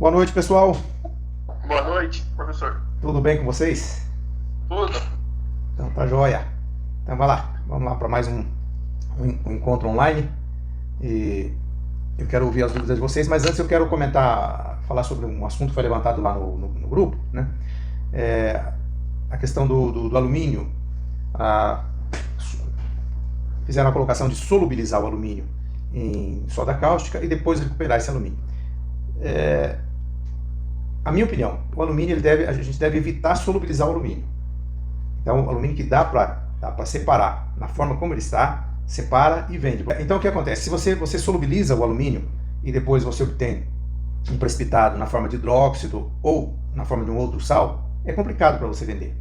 Boa noite, pessoal. Boa noite, professor. Tudo bem com vocês? Tudo? Então tá joia. Então vai lá, vamos lá para mais um encontro online. E eu quero ouvir as dúvidas de vocês, mas antes eu quero falar sobre um assunto que foi levantado lá no grupo, né? É, a questão do alumínio. A, Fizeram a colocação de solubilizar o alumínio em soda cáustica e depois recuperar esse alumínio. A minha opinião, a gente deve evitar solubilizar o alumínio. Então, o alumínio que dá para separar na forma como ele está, separa e vende. Então, o que acontece? Se você solubiliza o alumínio e depois você obtém um precipitado na forma de hidróxido ou na forma de um outro sal, é complicado para você vender.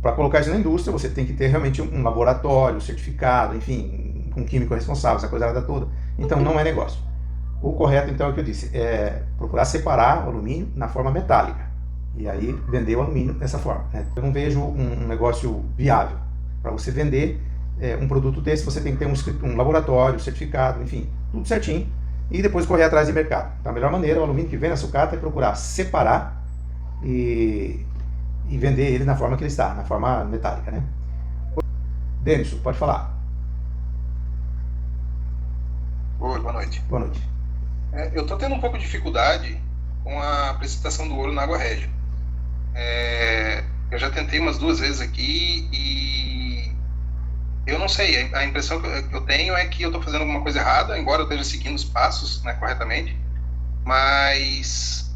Para colocar isso na indústria, você tem que ter realmente um laboratório certificado, enfim, um químico responsável, essa coisa toda. Então, não é negócio. O correto, então, é o que eu disse, é procurar separar o alumínio na forma metálica. E aí vender o alumínio dessa forma. Né? Eu não vejo um negócio viável. Para você vender um produto desse, você tem que ter um laboratório certificado, enfim, tudo certinho. E depois correr atrás de mercado. Então, a melhor maneira, o alumínio que vem na sucata é procurar separar e vender ele na forma que ele está, na forma metálica. Né? Denison, pode falar. Oi, boa noite. Boa noite. Eu estou tendo um pouco de dificuldade com a precipitação do ouro na água régia. Eu já tentei umas 2 vezes aqui e eu não sei, a impressão que eu tenho é que eu estou fazendo alguma coisa errada, embora eu esteja seguindo os passos, né, corretamente, mas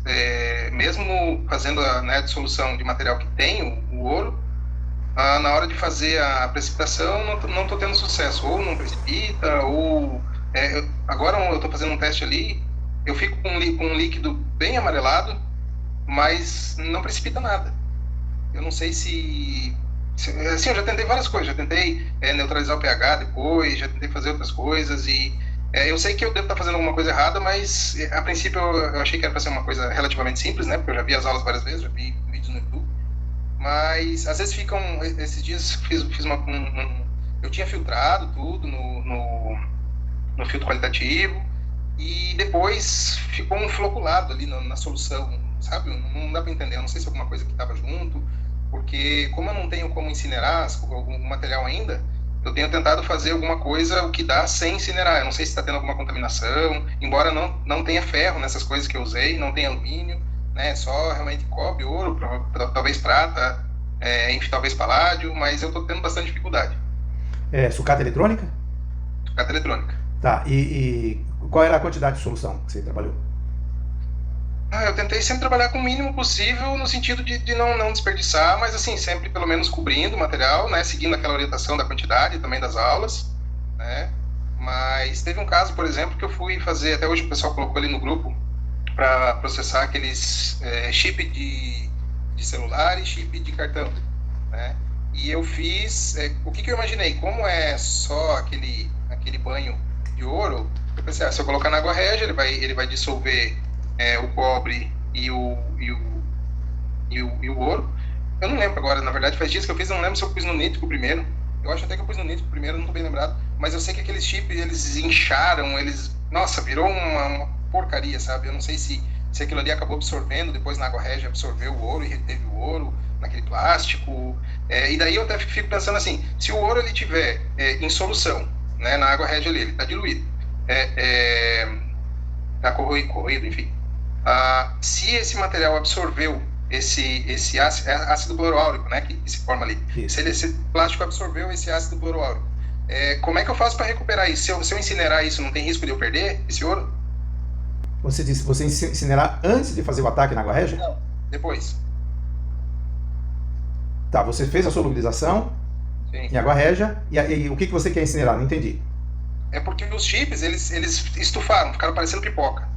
mesmo fazendo a dissolução de material que tem o ouro, na hora de fazer a precipitação não estou tendo sucesso, ou não precipita, ou agora eu estou fazendo um teste ali, eu fico com um líquido bem amarelado, mas não precipita nada. Eu não sei se assim, eu já tentei várias coisas, já tentei neutralizar o pH depois, já tentei fazer outras coisas e eu sei que eu devo estar fazendo alguma coisa errada, mas a princípio eu achei que era para ser uma coisa relativamente simples, né? Porque eu já vi as aulas várias vezes, já vi vídeos no YouTube, mas às vezes ficam, esses dias fiz eu tinha filtrado tudo no filtro qualitativo e depois ficou um floculado ali na solução, sabe? Não dá para entender, eu não sei se é alguma coisa que estava junto, porque como eu não tenho como incinerar algum material ainda, eu tenho tentado fazer alguma coisa o que dá sem incinerar. Eu não sei se está tendo alguma contaminação, embora não tenha ferro nessas coisas que eu usei, não tenha alumínio, né? Só realmente cobre, ouro, talvez prata, enfim, talvez paládio, mas eu estou tendo bastante dificuldade. Sucata eletrônica? Sucata eletrônica. Tá, e qual era a quantidade de solução que você trabalhou? Eu tentei sempre trabalhar com o mínimo possível no sentido de não desperdiçar, mas assim, sempre pelo menos cobrindo o material, né, seguindo aquela orientação da quantidade também das aulas, né, mas teve um caso, por exemplo, que eu fui fazer, até hoje o pessoal colocou ali no grupo, para processar aqueles chip de celular e chip de cartão, né, e eu fiz, o que eu imaginei, como é só aquele banho de ouro, eu pensei, se eu colocar na água régia, ele vai dissolver o cobre e o ouro. Eu não lembro agora, na verdade faz dias que eu fiz, eu não lembro se eu pus no nítrico primeiro. Eu acho até que eu pus no nítrico primeiro, não estou bem lembrado. Mas eu sei que aqueles chips, eles incharam, nossa, virou uma porcaria, sabe? Eu não sei se aquilo ali acabou absorvendo, depois na água régia absorveu o ouro e reteve o ouro naquele plástico. E daí eu até fico pensando assim, se o ouro ele tiver em solução, né, na água régia ali, ele está diluído, está corroído, enfim. Se esse material absorveu esse ácido cloroáurico, né, que se forma ali, Isso. se esse plástico absorveu esse ácido cloroáurico, como é que eu faço para recuperar isso? Se eu incinerar isso, não tem risco de eu perder esse ouro? Você disse que você incinerar antes de fazer o ataque na água régia? Não, depois. Tá, você fez a solubilização Sim. em água régia e o que você quer incinerar? Não entendi. É porque os chips, eles estufaram, ficaram parecendo pipoca.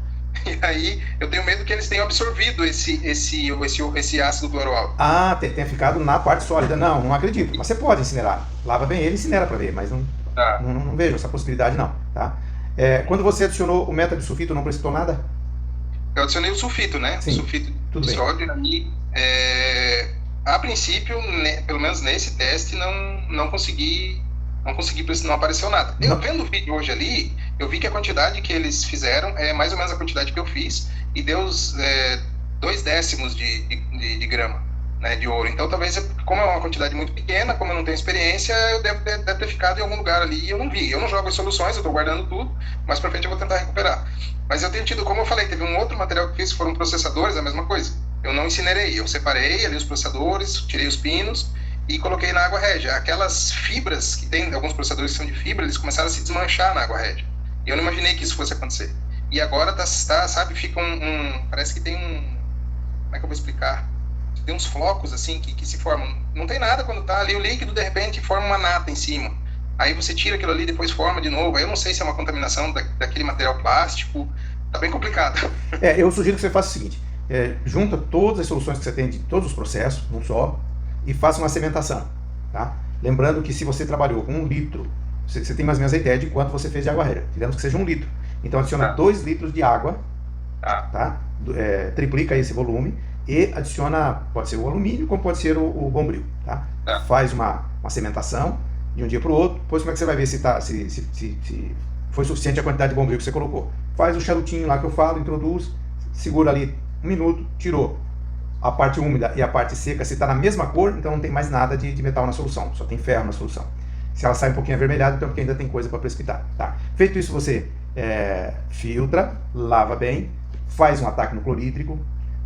E aí eu tenho medo que eles tenham absorvido esse ácido cloroáurico. Ah, tenha ficado na parte sólida. Não acredito. Mas você pode incinerar. Lava bem ele e incinera para ver, mas não vejo essa possibilidade não. Tá? Quando você adicionou o metabisulfito, não precipitou nada? Eu adicionei o sulfito, né? Sim, O sulfito tudo de bem. sódio e a princípio, pelo menos nesse teste, não consegui, não apareceu nada. Eu vendo o vídeo hoje ali, eu vi que a quantidade que eles fizeram é mais ou menos a quantidade que eu fiz e deu 2/10 de grama, né, de ouro. Então, talvez, como é uma quantidade muito pequena, como eu não tenho experiência, eu devo ter ficado em algum lugar ali e eu não vi. Eu não jogo as soluções, eu estou guardando tudo, mas para frente eu vou tentar recuperar. Mas eu tenho tido, como eu falei, teve um outro material que fiz, foram processadores, a mesma coisa. Eu não incinerei, eu separei ali os processadores, tirei os pinos e coloquei na água régia. Aquelas fibras que tem, alguns processadores que são de fibra, eles começaram a se desmanchar na água régia. E eu não imaginei que isso fosse acontecer. E agora sabe, fica parece que tem como é que eu vou explicar? Tem uns flocos assim que se formam. Não tem nada quando tá ali o líquido, de repente forma uma nata em cima. Aí você tira aquilo ali e depois forma de novo. Aí eu não sei se é uma contaminação daquele material plástico. Tá bem complicado. Eu sugiro que você faça o seguinte: junta todas as soluções que você tem de todos os processos, num só, e faça uma segmentação. Tá? Lembrando que se você trabalhou com 1 litro, você tem mais ou menos a ideia de quanto você fez de água régia. Digamos que seja 1 litro. Então adiciona 2 litros de água, tá? Triplica esse volume e adiciona, pode ser o alumínio, como pode ser o bombril. Tá? Faz uma segmentação de um dia para o outro. Depois como é que você vai ver se foi suficiente a quantidade de bombril que você colocou. Faz o charutinho lá que eu falo, introduz, segura ali 1 minuto, tirou a parte úmida e a parte seca. Se está na mesma cor, então não tem mais nada de metal na solução, só tem ferro na solução. Se ela sai um pouquinho avermelhada, então porque ainda tem coisa para precipitar. Tá? Feito isso, você filtra, lava bem, faz um ataque no clorídrico,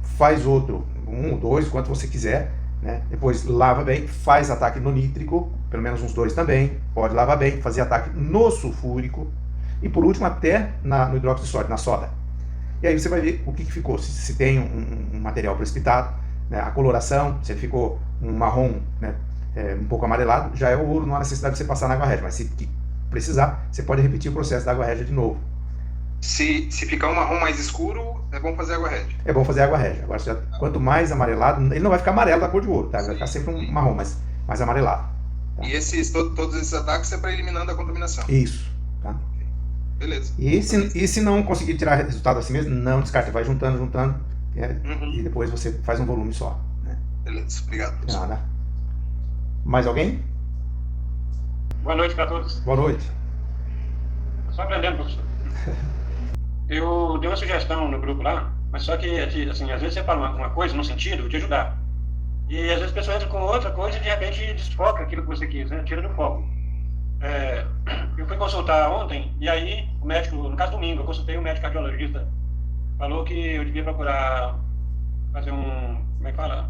faz outro, 1 ou 2, quanto você quiser, né? Depois lava bem, faz ataque no nítrico, pelo menos uns 2 também, pode lavar bem, fazer ataque no sulfúrico, e por último até no hidróxido de sódio, na soda. E aí você vai ver o que ficou, se tem um material precipitado, né? A coloração, se ele ficou um marrom, né? Um pouco amarelado, já é o ouro, não há necessidade de você passar na água régia, mas se precisar, você pode repetir o processo da água régia de novo. Se ficar um marrom mais escuro, é bom fazer água régia. É bom fazer água régia. Agora, quanto mais amarelado, ele não vai ficar amarelo da cor de ouro, tá? Vai ficar sempre um marrom, mas mais amarelado. Tá? E todos esses ataques é para eliminando a contaminação. Isso. Tá? Beleza. E se não conseguir tirar resultado assim mesmo, não descarte, vai juntando, e depois você faz um volume só. Né? Beleza, obrigado. Professor. Nada. Mais alguém? Boa noite para todos. Boa noite. Só aprendendo, professor. Eu dei uma sugestão no grupo lá, mas só que, assim, às vezes você fala uma coisa no sentido de ajudar. E às vezes a pessoa entra com outra coisa e de repente desfoca aquilo que você quis, né? Tira do foco. Eu fui consultar ontem, e aí o médico, no caso domingo, eu consultei um médico cardiologista, falou que eu devia procurar fazer como é que fala?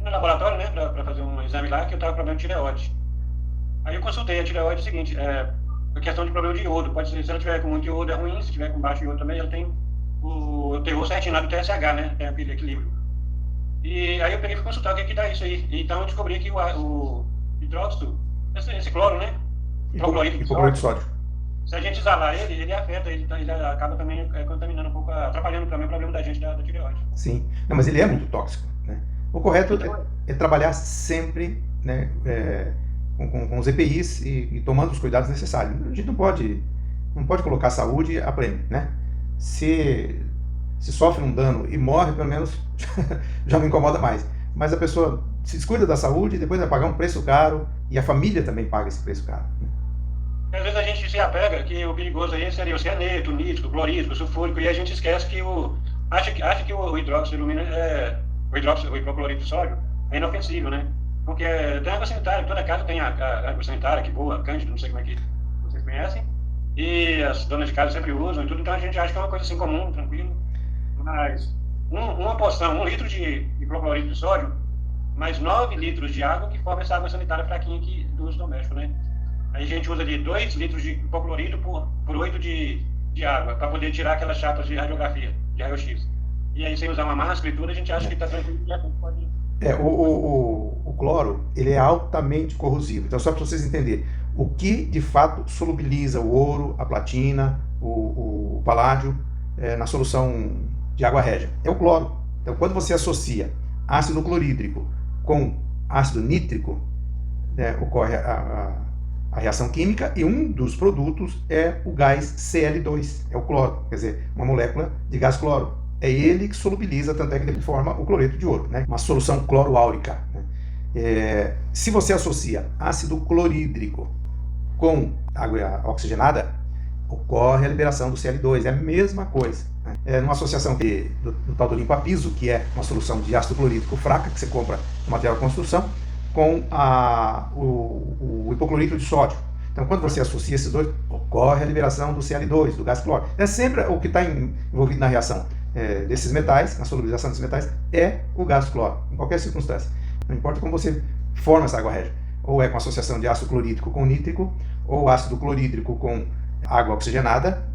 No laboratório, né, para fazer um exame lá, que eu estava com problema de tireoide. Aí eu consultei a tireoide, é o seguinte, a questão de problema de iodo, pode ser, se ela tiver com muito iodo é ruim, se tiver com baixo iodo também, ela tem o teor certinho lá do TSH, né, tem aquele equilíbrio. E aí eu peguei e fui consultar o que dá isso aí, então eu descobri que o hidróxido, esse cloro, né, hipoclorito de sódio, se a gente exalar ele afeta, ele acaba também contaminando um pouco, atrapalhando também o problema da gente da tireoide. Sim, não, mas ele é muito tóxico, né? O correto é trabalhar sempre, né, com os EPIs e tomando os cuidados necessários. A gente não pode colocar a saúde a prêmio, né? Se sofre um dano e morre, pelo menos já me incomoda mais. Mas a pessoa se descuida da saúde e depois vai pagar um preço caro, e a família também paga esse preço caro. Né? Às vezes a gente se apega que o perigoso aí seria o cianeto, o nítrico, o clorídrico, o sulfúrico, e a gente esquece que acha que o hidróxido de alumínio o hipoclorito de sódio é inofensivo, né? Porque tem água sanitária, toda casa tem a água sanitária, que boa, cândida, não sei como é que vocês conhecem, e as donas de casa sempre usam e tudo, então a gente acha que é uma coisa assim comum, tranquilo, mas uma porção, 1 litro de hipoclorito de sódio, mais 9 litros de água, que forma essa água sanitária fraquinha aqui do uso doméstico, né? Aí a gente usa de 2 litros de hipoclorito por 8 de água, para poder tirar aquelas chapas de radiografia, de raio-x. E aí, sem usar uma máscara e tudo, a gente acha que está tranquilo e a gente pode... O cloro, ele é altamente corrosivo. Então, só para vocês entenderem, o que de fato solubiliza o ouro, a platina, o paládio na solução de água régia? É o cloro. Então, quando você associa ácido clorídrico com ácido nítrico, ocorre a reação química, e um dos produtos é o gás Cl2, é o cloro, quer dizer, uma molécula de gás cloro. É ele que solubiliza, tanto é que ele forma o cloreto de ouro, né? Uma solução cloroáurica. Né? Se você associa ácido clorídrico com água oxigenada, ocorre a liberação do Cl2, é a mesma coisa. Numa associação do tal do limpa piso, que é uma solução de ácido clorídrico fraca, que você compra no material de construção, com o hipoclorídrico de sódio. Então, quando você associa esses dois, ocorre a liberação do Cl2, do gás cloro. É sempre o que está envolvido na reação desses metais, na solubilização desses metais, é o gás cloro, em qualquer circunstância. Não importa como você forma essa água régia. Ou é com associação de ácido clorídrico com nítrico, ou ácido clorídrico com água oxigenada,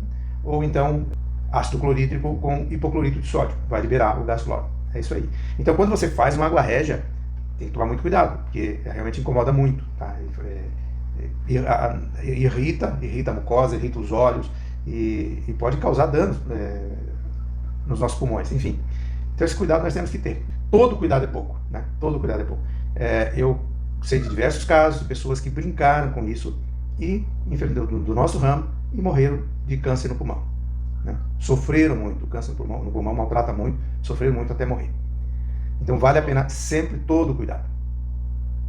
ou então ácido clorídrico com hipoclorídrico de sódio. Vai liberar o gás cloro. É isso aí. Então, quando você faz uma água régia, tem que tomar muito cuidado, porque realmente incomoda muito. Tá? Irrita a mucosa, irrita os olhos e pode causar danos nos nossos pulmões. Enfim, então esse cuidado nós temos que ter. Todo cuidado é pouco. Né? Todo cuidado é pouco. Eu sei de diversos casos de pessoas que brincaram com isso e do nosso ramo e morreram de câncer no pulmão. Né? Sofreram muito, o câncer no pulmão maltrata muito, sofreram muito até morrer. Então vale a pena sempre todo cuidado.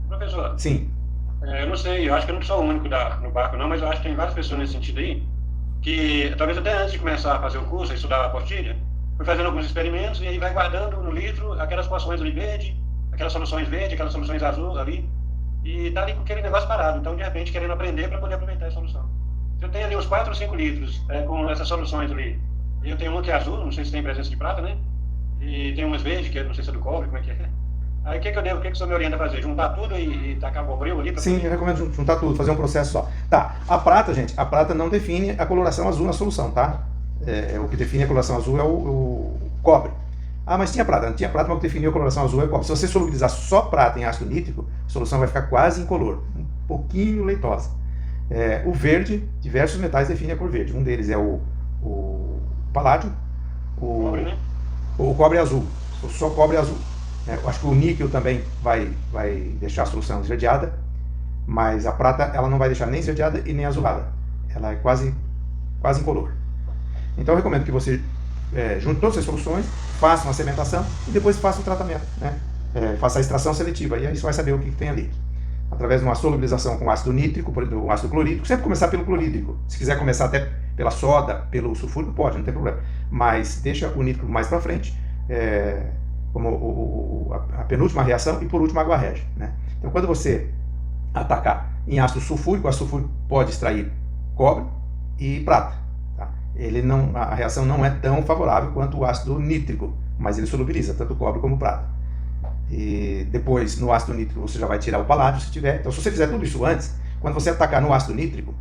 Professor, sim. Eu não sei, eu acho que eu não sou o único no barco não, mas eu acho que tem várias pessoas nesse sentido aí, que talvez até antes de começar a fazer o curso, a estudar a apostilha, foi fazendo alguns experimentos e aí vai guardando no litro aquelas poções ali verde, aquelas soluções verde, aquelas soluções azul ali, e tá ali com aquele negócio parado, então de repente querendo aprender para poder aproveitar a solução. Se eu tenho ali uns 4 ou 5 litros com essas soluções ali, e eu tenho uma que é azul, não sei se tem presença de prata, né? E tem umas verdes, que eu não sei se é do cobre, como é que é. Aí o que o senhor me orienta a fazer? Juntar tudo e tacar bombril ali? Sim, eu recomendo juntar tudo, fazer um processo só. Tá, a prata, gente, a prata não define a coloração azul na solução, tá? O que define a coloração azul é o cobre. Ah, mas tinha prata. Não tinha prata, mas o que definiu a coloração azul é o cobre. Se você solubilizar só prata em ácido nítrico, a solução vai ficar quase incolor, um pouquinho leitosa. O verde, diversos metais definem a cor verde. Um deles é o paládio, Cobre, né? O cobre azul, só cobre azul. Eu acho que o níquel também vai deixar a solução esverdeada, mas a prata ela não vai deixar nem esverdeada e nem azulada. Ela é quase incolor. Então eu recomendo que você junte todas as soluções, faça uma sedimentação e depois faça o tratamento. Né? Faça a extração seletiva e aí você vai saber o que tem ali. Através de uma solubilização com ácido nítrico, do ácido clorídrico, sempre começar pelo clorídrico. Se quiser começar até pela soda, pelo sulfúrico, pode, não tem problema. Mas deixa o nítrico mais para frente, como a penúltima reação e por último a água régia. Né? Então quando você atacar em ácido sulfúrico, o ácido sulfúrico pode extrair cobre e prata. Tá? A reação não é tão favorável quanto o ácido nítrico, mas ele solubiliza tanto cobre como prata. E depois no ácido nítrico você já vai tirar o paládio se tiver. Então se você fizer tudo isso antes, quando você atacar no ácido nítrico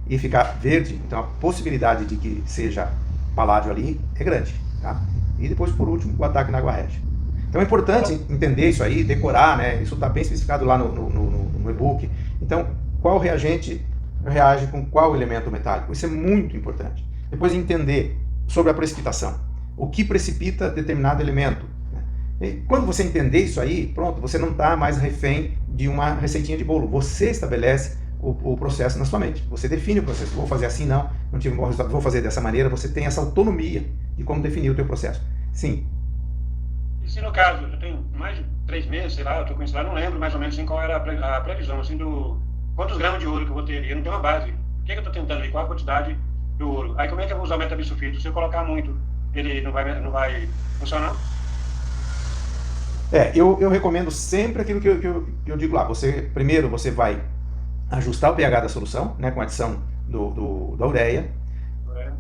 e ficar verde, então a possibilidade de que seja paládio ali é grande. Tá? E depois por último o ataque na água régia. Então é importante entender isso aí, decorar, né? Isso está bem especificado lá no e-book. Então qual reagente reage com qual elemento metálico? Isso é muito importante. Depois entender sobre a precipitação. O que precipita determinado elemento. E quando você entender isso aí, pronto, você não está mais refém de uma receitinha de bolo. Você estabelece o processo na sua mente. Você define o processo. Vou fazer assim, não tive um bom resultado, vou fazer dessa maneira. Você tem essa autonomia de como definir o teu processo. Sim. E se no caso, eu tenho mais de 3 meses, sei lá, eu estou com isso lá, não lembro mais ou menos assim, qual era a previsão, assim, quantos gramas de ouro que eu vou ter ali, eu não tenho uma base. O que eu estou tentando ali, qual a quantidade do ouro? Aí como é que eu vou usar o metabisulfito? Se eu colocar muito, ele não vai funcionar? Eu recomendo sempre aquilo que eu digo lá. Primeiro você vai ajustar o pH da solução, né, com a adição da ureia,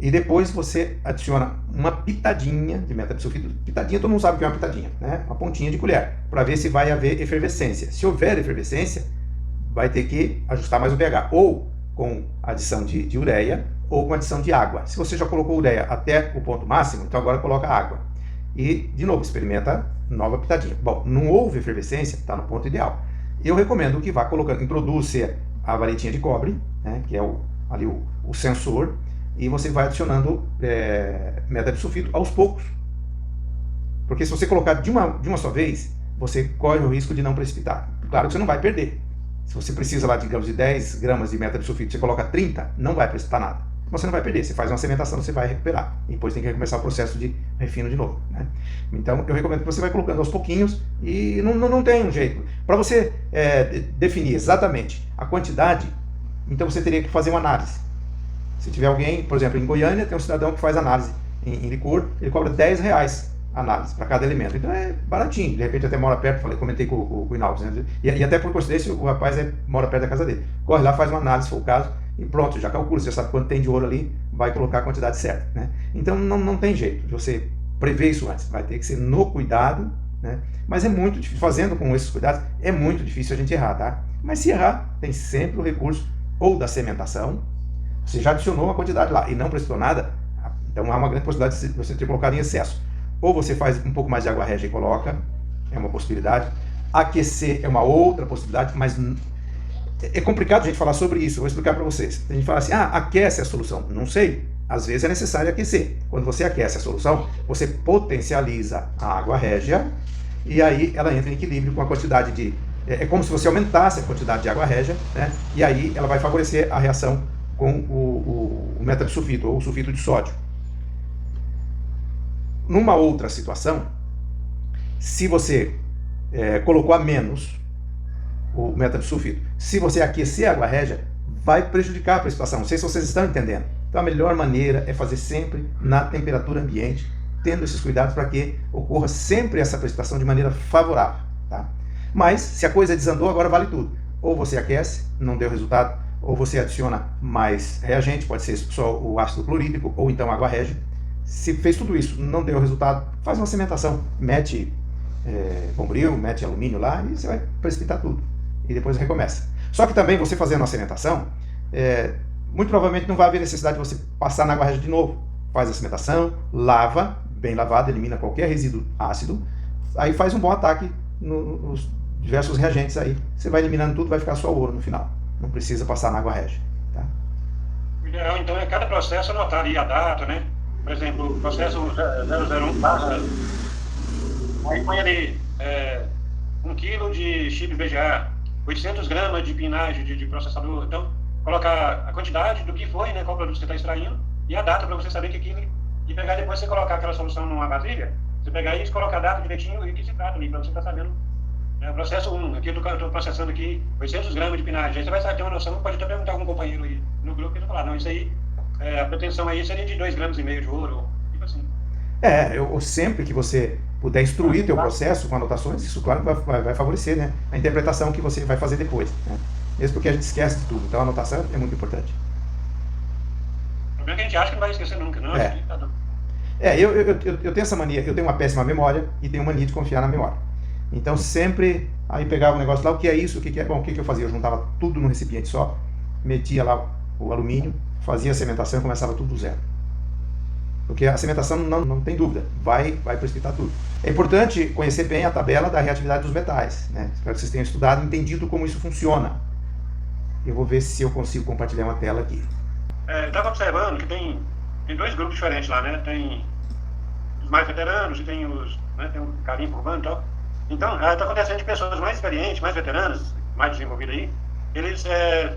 e depois você adiciona uma pitadinha de metabisulfito. Pitadinha, todo mundo sabe o que é uma pitadinha, né? Uma pontinha de colher, para ver se vai haver efervescência. Se houver efervescência, vai ter que ajustar mais o pH, ou com adição de ureia, ou com adição de água. Se você já colocou ureia até o ponto máximo, então agora coloca água. E, de novo, experimenta nova pitadinha. Bom, não houve efervescência, está no ponto ideal. Eu recomendo que vá colocando, introduz a varetinha de cobre, né, que é ali o sensor, e você vai adicionando metabisulfito aos poucos. Porque se você colocar de uma só vez, você corre o risco de não precipitar. Claro que você não vai perder. Se você precisa lá, digamos, de 10 gramas de metabisulfito, você coloca 30, não vai precipitar nada. Mas você não vai perder, você faz uma sedimentação, você vai recuperar. E depois tem que começar o processo de refino de novo. Né? Então, eu recomendo que você vai colocando aos pouquinhos e não tem um jeito. Para você definir exatamente a quantidade, então você teria que fazer uma análise. Se tiver alguém, por exemplo, em Goiânia, tem um cidadão que faz análise em licor, ele cobra R$10 a análise para cada elemento. Então é baratinho, de repente até mora perto, comentei com o Inaldo, né? E até por coincidência o rapaz mora perto da casa dele. Corre lá, faz uma análise, se for o caso, e pronto, já calcula, você sabe quanto tem de ouro ali, vai colocar a quantidade certa, né? Então não tem jeito de você prever isso antes, vai ter que ser no cuidado, né? Mas é muito difícil, fazendo com esses cuidados, é muito difícil a gente errar, tá? Mas se errar, tem sempre o recurso ou da sementação, você já adicionou uma quantidade lá e não prestou nada, então há uma grande possibilidade de você ter colocado em excesso. Ou você faz um pouco mais de água régia e coloca, é uma possibilidade. Aquecer é uma outra possibilidade, mas é complicado a gente falar sobre isso, eu vou explicar para vocês. A gente fala assim, aquece a solução. Não sei, às vezes é necessário aquecer. Quando você aquece a solução, você potencializa a água régia e aí ela entra em equilíbrio com a quantidade de... É como se você aumentasse a quantidade de água régia, né? E aí ela vai favorecer a reação com o metabisulfito, ou o sulfito de sódio. Numa outra situação, se você colocou a menos o metabisulfito, se você aquecer a água régia, vai prejudicar a precipitação. Não sei se vocês estão entendendo. Então a melhor maneira é fazer sempre na temperatura ambiente, tendo esses cuidados para que ocorra sempre essa precipitação de maneira favorável, tá? Mas se a coisa desandou, agora vale tudo. Ou você aquece, não deu resultado, ou você adiciona mais reagente, pode ser só o ácido clorídrico, ou então água régia. Se fez tudo isso, não deu resultado, faz uma cimentação, mete bombril, mete alumínio lá e você vai precipitar tudo. E depois recomeça. Só que também você fazendo uma cimentação, muito provavelmente não vai haver necessidade de você passar na água régia de novo. Faz a cimentação, lava, bem lavado, elimina qualquer resíduo ácido, aí faz um bom ataque nos diversos reagentes aí. Você vai eliminando tudo, vai ficar só ouro no final. Não precisa passar na água régia. Tá? O ideal, então, é cada processo anotar ali a data, né? Por exemplo, o processo 001, aí põe ali 1 kg de chip VGA, 800 gramas de pinagem de processador. Então, colocar a quantidade do que foi, né? Qual produto você está extraindo, e a data para você saber que aquilo... E pegar depois você colocar aquela solução numa vasilha, você pegar isso, colocar a data direitinho e o que se trata ali, para você estar sabendo. O processo 1, aqui eu estou processando aqui 800 gramas de pinagem. Aí você vai ter uma noção, pode até perguntar a algum companheiro aí no grupo que ele vai falar, não, isso aí, a pretensão aí seria de 2,5 gramas de ouro, tipo assim. Sempre que você puder instruir teu processo com anotações, isso claro vai favorecer, né, a interpretação que você vai fazer depois, né? Mesmo porque a gente esquece de tudo, então a anotação é muito importante. O problema é que a gente acha que não vai esquecer nunca, não? Eu tenho essa mania, eu tenho uma péssima memória e tenho mania de confiar na memória. Então sempre, aí pegava o negócio lá, o que é isso, o que é, bom, o que eu fazia? Eu juntava tudo num recipiente só, metia lá o alumínio, fazia a cimentação e começava tudo do zero. Porque a cimentação não tem dúvida, vai precipitar tudo. É importante conhecer bem a tabela da reatividade dos metais, né? Espero que vocês tenham estudado e entendido como isso funciona. Eu vou ver se eu consigo compartilhar uma tela aqui. Eu estava observando que tem 2 grupos diferentes lá, né? Tem os mais veteranos e tem os, né, tem um carinho por bando e tal. Então, está acontecendo de pessoas mais experientes, mais veteranas, mais desenvolvidas aí, eles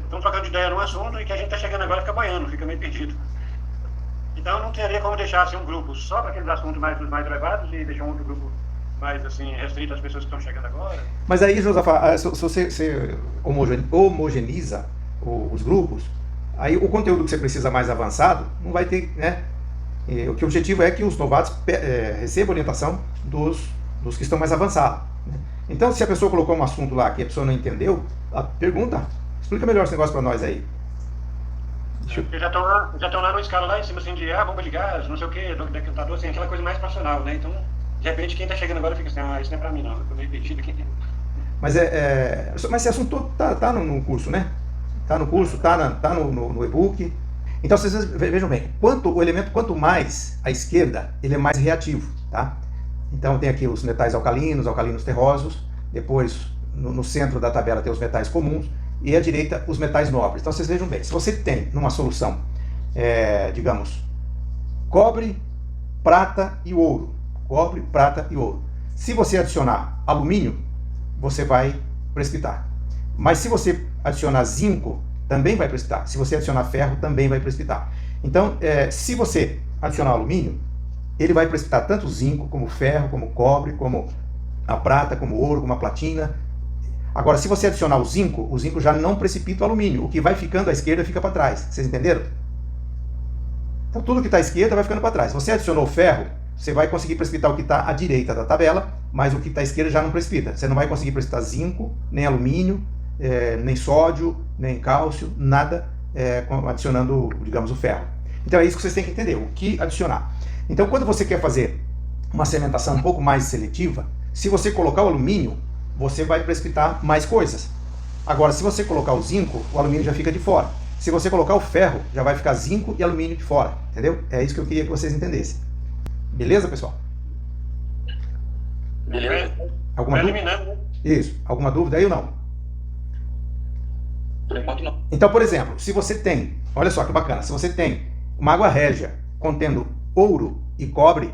estão trocando de ideia num assunto e que a gente está chegando agora e fica boiando, fica meio perdido. Então, não teria como deixar assim, um grupo só para aqueles assuntos mais elevados e deixar um outro grupo mais assim, restrito às pessoas que estão chegando agora. Mas aí, Josafá, se você homogeneiza os grupos, aí o conteúdo que você precisa mais avançado não vai ter, né? O objetivo é que os novatos recebam orientação dos que estão mais avançados, né? Então, se a pessoa colocou um assunto lá que a pessoa não entendeu, pergunta, explica melhor esse negócio para nós aí. Porque já estão lá no escala lá em cima, assim, de bomba de gás, não sei o que, decantador, assim, aquela coisa mais profissional, né? Então, de repente, quem está chegando agora fica assim, isso não é para mim não, eu tô meio perdido aqui. Mas esse assunto tá no curso, né? Tá no curso, tá no e-book. Então, vocês vejam bem, o elemento quanto mais à esquerda, ele é mais reativo, tá? Então, tem aqui os metais alcalinos terrosos, depois, no centro da tabela tem os metais comuns, e à direita, os metais nobres. Então, vocês vejam bem, se você tem numa solução, digamos, cobre, prata e ouro, se você adicionar alumínio, você vai precipitar. Mas se você adicionar zinco, também vai precipitar. Se você adicionar ferro, também vai precipitar. Então, se você adicionar alumínio, ele vai precipitar tanto zinco, como ferro, como cobre, como a prata, como ouro, como a platina. Agora, se você adicionar o zinco já não precipita o alumínio. O que vai ficando à esquerda fica para trás. Vocês entenderam? Então tudo que está à esquerda vai ficando para trás. Se você adicionou ferro, você vai conseguir precipitar o que está à direita da tabela, mas o que está à esquerda já não precipita. Você não vai conseguir precipitar zinco, nem alumínio, nem sódio, nem cálcio, nada adicionando, digamos, o ferro. Então é isso que vocês têm que entender, o que adicionar. Então quando você quer fazer uma cementação um pouco mais seletiva, se você colocar o alumínio, você vai precipitar mais coisas. Agora, se você colocar o zinco, o alumínio já fica de fora. Se você colocar o ferro, já vai ficar zinco e alumínio de fora, entendeu? É isso que eu queria que vocês entendessem. Beleza, pessoal? Beleza. Alguma dúvida? Eliminando, né? Isso. Alguma dúvida aí ou não? Por enquanto não. Então, por exemplo, se você tem, olha só que bacana, se você tem uma água régia contendo ouro e cobre,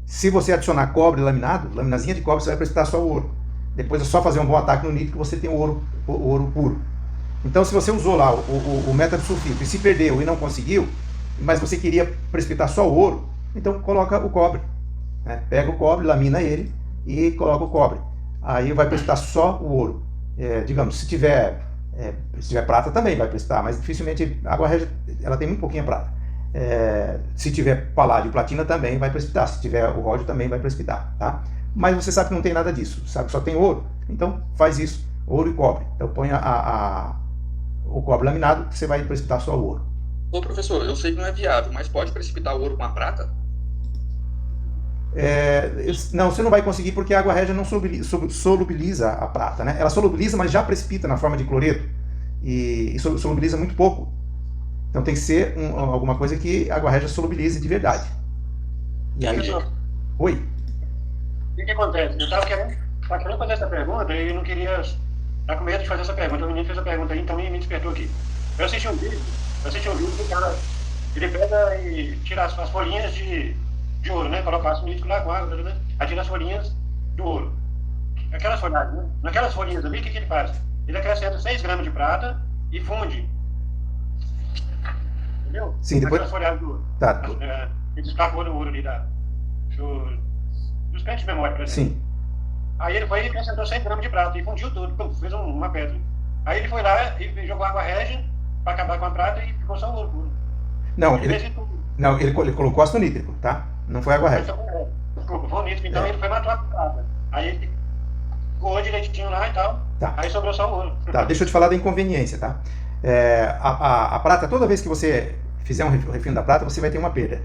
se você adicionar cobre laminado, laminazinha de cobre, você vai precipitar só o ouro. Depois é só fazer um bom ataque no nítrico que você tem o ouro puro. Então, se você usou lá o metasulfito e se perdeu e não conseguiu, mas você queria precipitar só o ouro, então coloca o cobre. Né? Pega o cobre, lamina ele e coloca o cobre. Aí vai precipitar só o ouro. Digamos, se tiver prata também vai precipitar, mas dificilmente a água régia ela tem muito pouquinha prata. Se tiver paládio e platina também vai precipitar, se tiver o ródio também vai precipitar, tá? Mas você sabe que não tem nada disso, sabe que só tem ouro, então faz isso, ouro e cobre. Então põe o cobre laminado, que você vai precipitar só o ouro. Ô professor, eu sei que não é viável, mas pode precipitar o ouro com a prata? Não, você não vai conseguir porque a água régia não solubiliza a prata, né? Ela solubiliza, mas já precipita na forma de cloreto e solubiliza muito pouco. Então tem que ser alguma coisa que a água régia solubilize de verdade. E aí, oi? O que acontece? Eu estava querendo fazer essa pergunta e não queria. Estava com medo de fazer essa pergunta. O menino fez a pergunta aí, então me despertou aqui. Eu assisti um vídeo que o cara ele pega e tira as folhinhas de ouro, né? Coloca ácido nítrico lá com água, né? Aí tira as folhinhas do ouro. Aquelas folhas, né? Naquelas folhinhas ali, o que ele faz? Ele acrescenta 6 gramas de prata e funde. Entendeu? Sim, depois. Aquelas folhas do ouro. Tá. Ele destacou do ouro ali dos pentes de memória, por exemplo. Sim. Aí ele foi e acrescentou 100 gramas de prata e fundiu tudo, fez uma pedra. Aí ele foi lá e jogou água régia para acabar com a prata e ficou só o ouro puro. Ele colocou ácido nítrico, tá? Não foi água régia. Desculpa, foi o nítrico, então ele foi matar a prata. Aí ele coou direitinho lá e tal, tá. Aí sobrou só o ouro. Tá, deixa eu te falar da inconveniência, tá? A prata, toda vez que você fizer um refino da prata, você vai ter uma perda.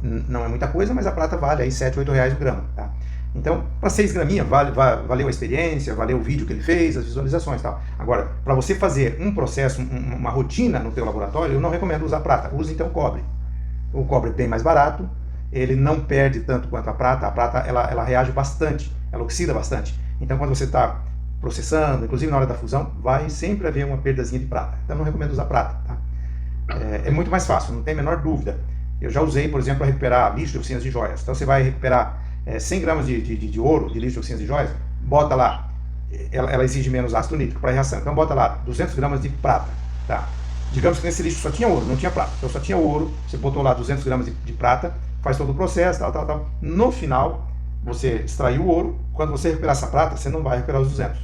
Não é muita coisa, mas a prata vale aí 7, 8 reais o grama, tá? Então, para 6 graminhas, valeu a experiência, valeu o vídeo que ele fez, as visualizações e tal. Agora, para você fazer um processo, uma rotina no teu laboratório, eu não recomendo usar prata. Use então cobre. O cobre é bem mais barato, ele não perde tanto quanto a prata. A prata, ela reage bastante, ela oxida bastante. Então, quando você está processando, inclusive na hora da fusão, vai sempre haver uma perdazinha de prata. Então, não recomendo usar prata, tá? É muito mais fácil, não tem a menor dúvida. Eu já usei, por exemplo, para recuperar lixo de oficinas de joias. Então, você vai recuperar 100 gramas de ouro, de lixo de oficinas de joias, bota lá, ela exige menos ácido nítrico para a reação, então bota lá 200 gramas de prata, tá? Digamos que nesse lixo só tinha ouro, não tinha prata, então só tinha ouro, você botou lá 200 gramas de prata, faz todo o processo, tal. No final, você extraiu o ouro, quando você recuperar essa prata, você não vai recuperar os 200.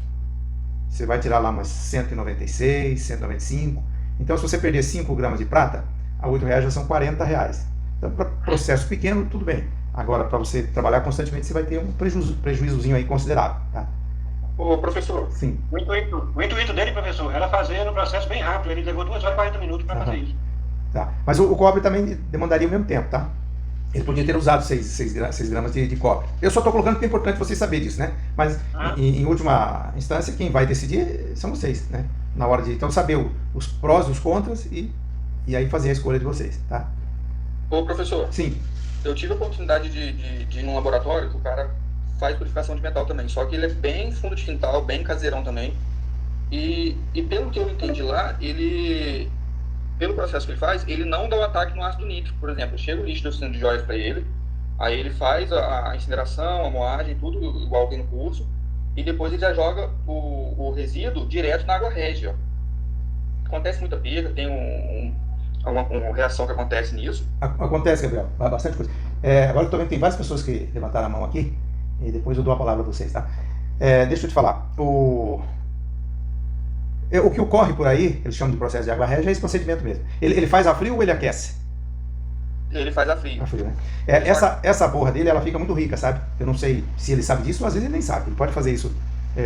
Você vai tirar lá umas 196, 195, então se você perder 5 gramas de prata, a 8 reais já são 40 reais. Então, para processo pequeno, tudo bem. Agora, para você trabalhar constantemente, você vai ter um prejuízozinho aí considerável, tá? Ô, professor. Sim. O intuito dele, professor, era fazer um processo bem rápido. Ele levou 2 horas e 40 minutos para fazer isso. Tá. Mas o cobre também demandaria o mesmo tempo, tá? Ele podia ter usado 6 gramas de cobre. Eu só estou colocando porque é importante vocês saberem disso, né? Mas, em última instância, quem vai decidir são vocês, né? Na hora de, então, saber os prós e os contras e aí fazer a escolha de vocês, tá? Ô, professor. Sim. Eu tive a oportunidade de ir num laboratório que o cara faz purificação de metal também, só que ele é bem fundo de quintal, bem caseirão também. E pelo que eu entendi lá, pelo processo que ele faz, ele não dá o ataque no ácido nítrico, por exemplo. Chega o lixo de oficina de joias para ele, aí ele faz a incineração, a moagem, tudo igual tem no curso, e depois ele já joga o resíduo direto na água régia. Acontece muita perda, tem uma reação que acontece nisso. Acontece, Gabriel, bastante coisa. Agora eu tô vendo que tem várias pessoas que levantaram a mão aqui, e depois eu dou a palavra a vocês, tá? Deixa eu te falar, o que ocorre por aí, eles chamam de processo de água régia, é esse procedimento mesmo. Ele faz a frio ou ele aquece? Ele faz a frio. A frio, né? Essa borra dele, ela fica muito rica, sabe? Eu não sei se ele sabe disso, ou às vezes ele nem sabe. Ele pode fazer isso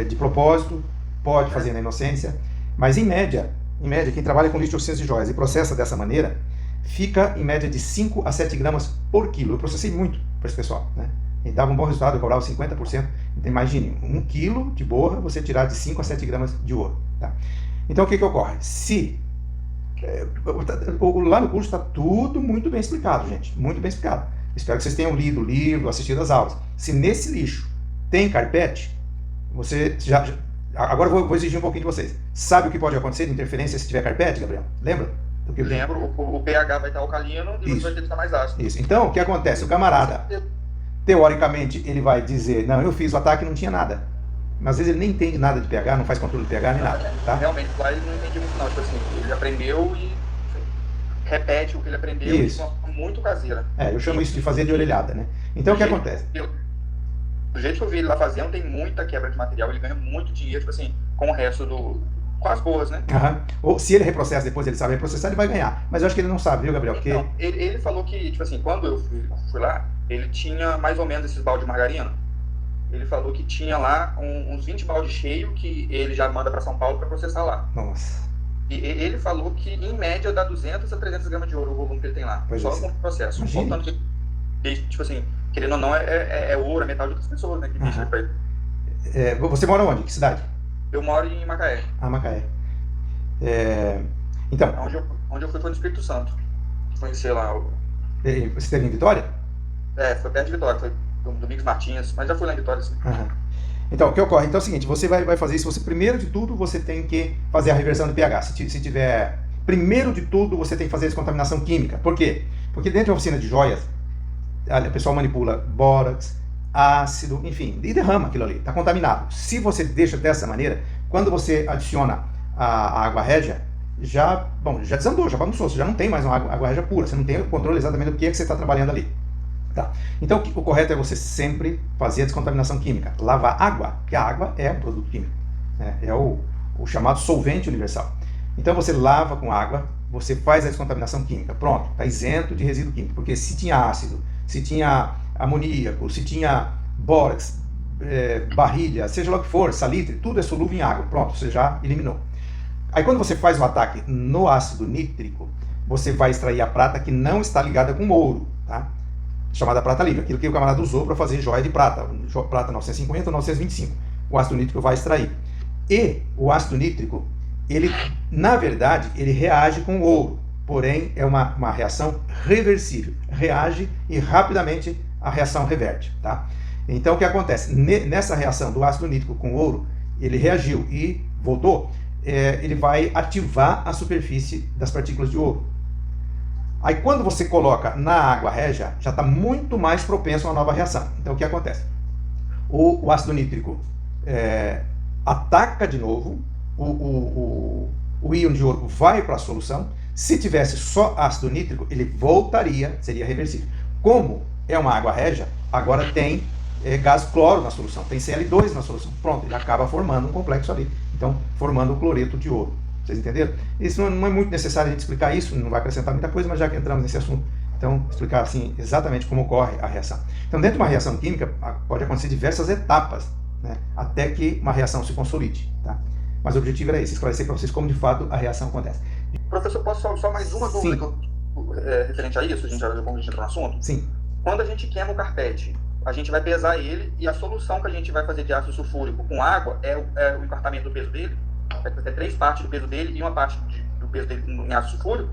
de propósito, pode fazer na inocência, mas em média, quem trabalha com lixo de oficinas de joias e processa dessa maneira, fica em média de 5 a 7 gramas por quilo. Eu processei muito para esse pessoal, né? E dava um bom resultado, eu cobrava 50%. Então imagine, 1 quilo de borra, você tirar de 5 a 7 gramas de ouro, tá? Então o que ocorre? Lá no curso está tudo muito bem explicado, gente, muito bem explicado. Espero que vocês tenham lido o livro, assistido às aulas. Se nesse lixo tem carpete, você agora eu vou exigir um pouquinho de vocês. Sabe o que pode acontecer de interferência se tiver carpete, Gabriel? Lembra? Lembro, o pH vai estar alcalino e você vai ter que estar mais ácido. Isso. Então, o que acontece? O camarada, teoricamente, ele vai dizer, não, eu fiz o ataque e não tinha nada. Mas às vezes ele nem entende nada de pH, não faz controle de pH nem nada. Tá? Realmente, lá ele não entende muito não. Tipo assim, ele aprendeu e repete o que ele aprendeu de uma forma muito caseira. Eu chamo isso de fazer de orelhada, né? Então, o que acontece? Do jeito que eu vi ele lá fazendo, tem muita quebra de material, ele ganha muito dinheiro, tipo assim, com o resto com as borras, né? Ou se ele reprocessa depois, ele sabe reprocessar, ele vai ganhar. Mas eu acho que ele não sabe, viu, Gabriel? Porque... Então, ele falou que, tipo assim, quando eu fui lá, ele tinha mais ou menos esses baldes de margarina. Ele falou que tinha lá uns 20 baldes cheios que ele já manda para São Paulo para processar lá. Nossa. E ele falou que, em média, dá 200 a 300 gramas de ouro o volume que ele tem lá. Pois só com o processo. Contando que, tipo assim, querendo ou não, é ouro, é metal de outras pessoas, né? Que deixa pra ele. Você mora onde? Que cidade? Eu moro em Macaé. Macaé. Então... Onde eu fui foi no Espírito Santo. Conhecer lá Você esteve em Vitória? Foi perto de Vitória, foi Domingos Martins, mas já fui lá em Vitória, sim. Então, o que ocorre? Então é o seguinte, você vai fazer isso, primeiro de tudo, você tem que fazer a reversão do pH. Se tiver... Primeiro de tudo, você tem que fazer a descontaminação química. Por quê? Porque dentro da oficina de joias, o pessoal manipula bórax, ácido, enfim, e derrama aquilo ali, está contaminado. Se você deixa dessa maneira, quando você adiciona a água régia, já desandou, já bagunçou, você já não tem mais uma água régia pura, você não tem o controle exatamente do que é que você está trabalhando ali. Tá. Então o correto é você sempre fazer a descontaminação química, lavar água, porque a água é um produto químico, né? É o chamado solvente universal. Então você lava com água, você faz a descontaminação química, pronto, está isento de resíduo químico, porque se tinha ácido, se tinha amoníaco, se tinha bórax, barrilha, seja lá o que for, salitre, tudo é solúvel em água, pronto, você já eliminou. Aí quando você faz o ataque no ácido nítrico, você vai extrair a prata que não está ligada com ouro, tá? Chamada prata livre, aquilo que o camarada usou para fazer joia de prata, prata 950 ou 925. O ácido nítrico vai extrair. E o ácido nítrico, ele, na verdade, ele reage com o ouro, porém é uma reação reversível. Reage e rapidamente a reação reverte, tá? Então o que acontece? Nessa reação do ácido nítrico com o ouro, ele reagiu e voltou, ele vai ativar a superfície das partículas de ouro. Aí quando você coloca na água régia, já está muito mais propenso a uma nova reação. Então o que acontece? O ácido nítrico ataca de novo, o íon de ouro vai para a solução. Se tivesse só ácido nítrico, ele voltaria, seria reversível. Como é uma água régia, agora tem gás cloro na solução, tem Cl2 na solução. Pronto, ele acaba formando um complexo ali. Então, formando o cloreto de ouro. Vocês entenderam? Isso não é muito necessário a gente explicar isso, não vai acrescentar muita coisa, mas já que entramos nesse assunto, então, explicar assim exatamente como ocorre a reação. Então, dentro de uma reação química, pode acontecer diversas etapas, né, até que uma reação se consolide. Tá? Mas o objetivo era esse, esclarecer para vocês como de fato a reação acontece. Professor, posso só mais uma dúvida referente a isso? A gente entrou no assunto? Sim. Quando a gente queima o carpete, a gente vai pesar ele e a solução que a gente vai fazer de ácido sulfúrico com água é o encartamento do peso dele? Vai ter 3 partes do peso dele e uma parte do peso dele em ácido sulfúrico?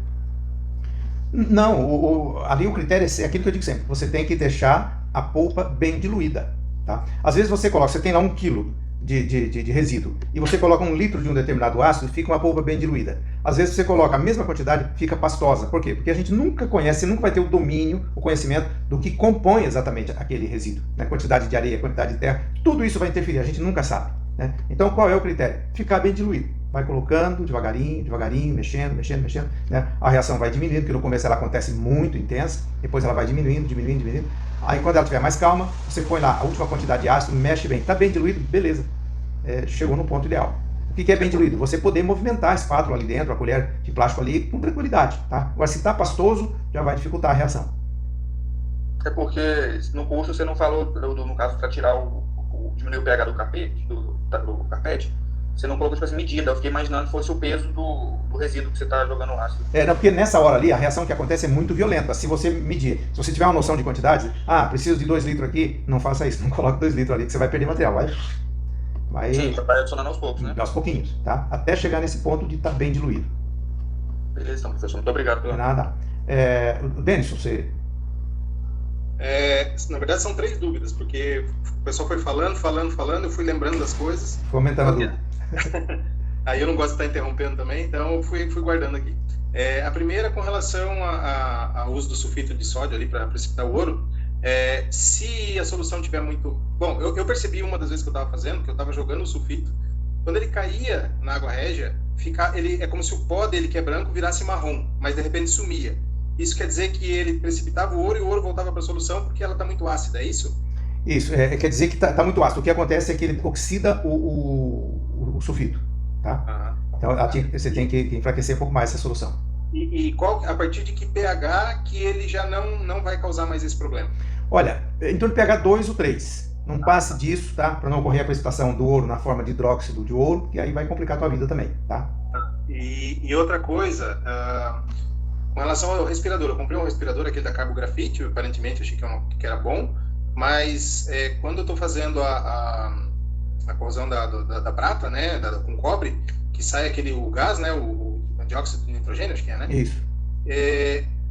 Não, ali o critério é aquilo que eu digo sempre, você tem que deixar a polpa bem diluída. Tá? Às vezes você tem lá 1 quilo de resíduo e você coloca 1 litro de um determinado ácido, fica uma polpa bem diluída. Às vezes você coloca a mesma quantidade, fica pastosa. Por quê? Porque a gente nunca conhece, nunca vai ter o domínio, o conhecimento do que compõe exatamente aquele resíduo. Né? Quantidade de areia, quantidade de terra, tudo isso vai interferir, a gente nunca sabe. Né? Então qual é o critério? Ficar bem diluído. Vai colocando devagarinho, mexendo. Né? A reação vai diminuindo, porque no começo ela acontece muito intensa, depois ela vai diminuindo. Aí quando ela estiver mais calma, você põe lá a última quantidade de ácido, mexe bem. Está bem diluído? Beleza. Chegou no ponto ideal. O que é bem diluído? Você poder movimentar a espátula ali dentro, a colher de plástico ali, com tranquilidade. Tá? Agora, se está pastoso, já vai dificultar a reação. É porque no curso você não falou, no caso, para tirar diminuir o pH do carpete, do carpete, você não colocou, tipo assim, medida. Eu fiquei imaginando que fosse o peso do resíduo que você está jogando no ácido. Não, porque nessa hora ali, a reação que acontece é muito violenta. Se você medir, se você tiver uma noção de quantidade, preciso de 2 litros aqui, não faça isso, não coloque 2 litros ali, que você vai perder material, vai Sim, vai adicionando aos poucos, né? Aos pouquinhos, tá? Até chegar nesse ponto de estar bem diluído. Beleza, então, professor, muito obrigado pela... Nada. Denison, você... Na verdade são 3 dúvidas, porque o pessoal foi falando, eu fui lembrando das coisas. Foi aumentando a dúvida. Aí eu não gosto de estar interrompendo também, então eu fui guardando aqui. A primeira com relação ao uso do sulfito de sódio ali para precipitar o ouro, se a solução tiver muito... Bom, eu percebi uma das vezes que eu estava fazendo, que eu estava jogando o sulfito, quando ele caía na água régia, é como se o pó dele, que é branco, virasse marrom, mas de repente sumia. Isso quer dizer que ele precipitava o ouro e o ouro voltava para a solução porque ela está muito ácida, é isso? Isso, quer dizer que está muito ácido. O que acontece é que ele oxida o sulfito, tá? Então você tem que enfraquecer um pouco mais essa solução. E a partir de que pH que ele já não vai causar mais esse problema? Olha, em torno de pH 2 ou 3. Não passe disso, tá? Para não ocorrer a precipitação do ouro na forma de hidróxido de ouro, que aí vai complicar a tua vida também, tá? E outra coisa... Com relação ao respirador, eu comprei um respirador aqui da Carbo Grafite, aparentemente achei que era bom, mas quando eu estou fazendo a corrosão da prata, né, com cobre, que sai o gás, né, o dióxido de nitrogênio, acho que né? Isso.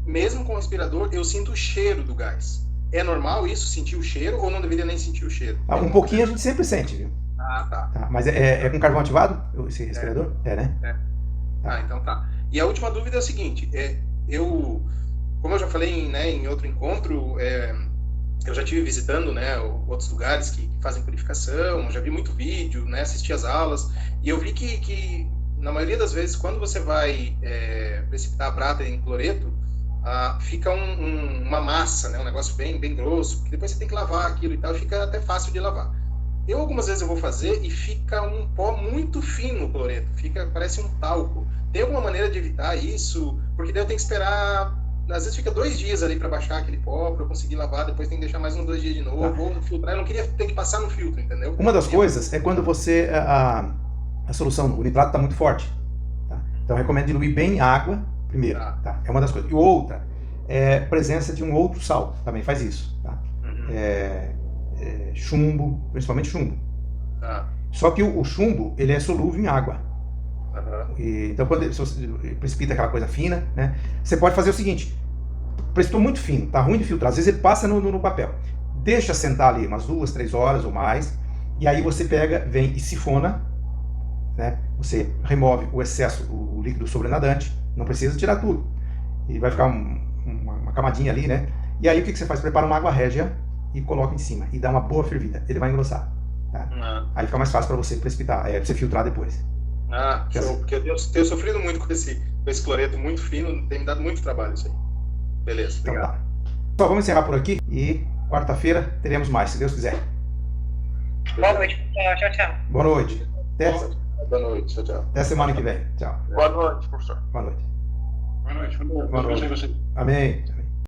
Mesmo com o respirador, eu sinto o cheiro do gás. É normal isso, sentir o cheiro, ou não deveria nem sentir o cheiro? Um pouquinho a gente sempre sente, viu? Tá. Mas é com carvão ativado, esse respirador? Né? Então tá. E a última dúvida é o seguinte, como eu já falei em outro encontro, eu já estive visitando, né, outros lugares que fazem purificação, já vi muito vídeo, né, assisti as aulas, e eu vi que na maioria das vezes, quando você vai precipitar a prata em cloreto, fica uma massa, né, um negócio bem, bem grosso, que depois você tem que lavar aquilo e tal, e fica até fácil de lavar. Algumas vezes eu vou fazer e fica um pó muito fino o cloreto, parece um talco. Tem alguma maneira de evitar isso? Porque daí eu tenho que esperar, às vezes fica 2 dias ali para baixar aquele pó, para eu conseguir lavar, depois tem que deixar mais 1, 2 dias de novo, ou filtrar. Eu não queria ter que passar no filtro, entendeu? Uma das coisas é quando você, a solução, o nitrato está muito forte, tá? Então eu recomendo diluir bem água primeiro, tá? É uma das coisas. E outra, presença de um outro sal, também faz isso, tá? Chumbo, principalmente chumbo. Só que o chumbo, ele é solúvel em água. Então, quando você precipita aquela coisa fina, né, você pode fazer o seguinte: precipitou muito fino, tá ruim de filtrar, às vezes ele passa no papel. Deixa sentar ali umas 2, 3 horas ou mais, e aí você vem e sifona, né, você remove o excesso, o líquido sobrenadante, não precisa tirar tudo. E vai ficar uma camadinha ali, né? E aí o que você faz? Prepara uma água régia e coloca em cima, e dá uma boa fervida, ele vai engrossar. Tá? Aí fica mais fácil para você precipitar, pra você filtrar depois. Porque eu tenho sofrido muito com esse cloreto muito fino, tem me dado muito trabalho isso aí. Beleza, obrigado. Então tá. Então, vamos encerrar por aqui e quarta-feira teremos mais, se Deus quiser. Boa noite, tchau. Boa noite. Boa noite, tchau. Até semana que vem. Tchau. Boa noite, professor. Boa noite. Boa noite. Boa noite. Amém.